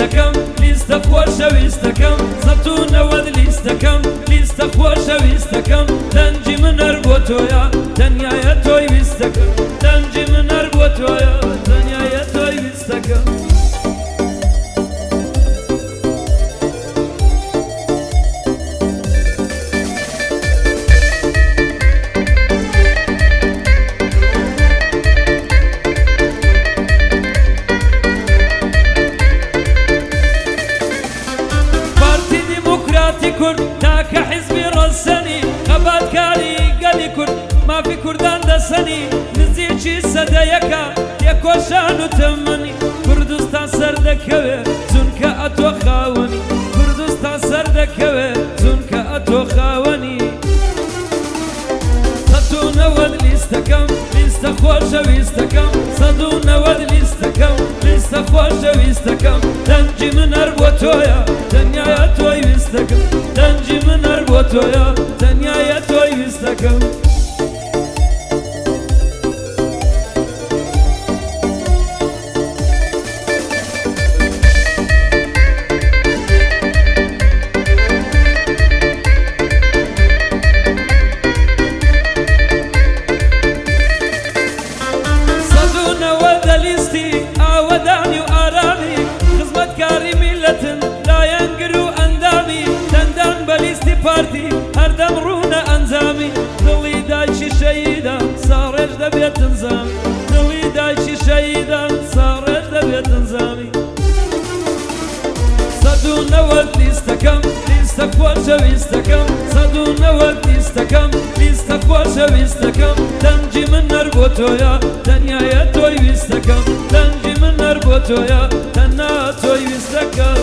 لیستەکەم لیستە خۆشەویستەکەم سەد و نەوەد لیستەکەم لیستە خۆشەویستەکەم دەنجی من هەر بۆ تۆیە تەنیایە تۆی ویستەکەم دەنجی من هەر بۆ تۆیە تەنیایە تۆی ویستەکەم كرد تاك حزبي رسني خبات كاري قالي كرد ما في كردان دسني نزيشي سدايكا يكو شانو تمني كردستان سردكوي زنك اتو خاوني كردستان سردكوي زنك اتو خاوني صدو نود ليستكم ليست خوشويستكم صدو نود ليستكم ليست خوشويستكم دنجي من اربوتويا دنيا توي ويستكم دنجي من اربوتويا دنيا توي ويستكم أوداني وآرامي خدمة كاري ملة لا ينقروا أندامي دندان بليستي بارتي هردم رونا أنزامي دلي دايشي شهيدا صارج دبيت انزامي دلي دايشي شهيدا صارج دبيت انزامي صدو نود ليستكم ليستك وشويستكم صدو نود ليستكم ليستك وشويستكم دنجي من نربوتويا دنيا يا توي ويستكم دنجي من نربوتويا تنا توي ويستكم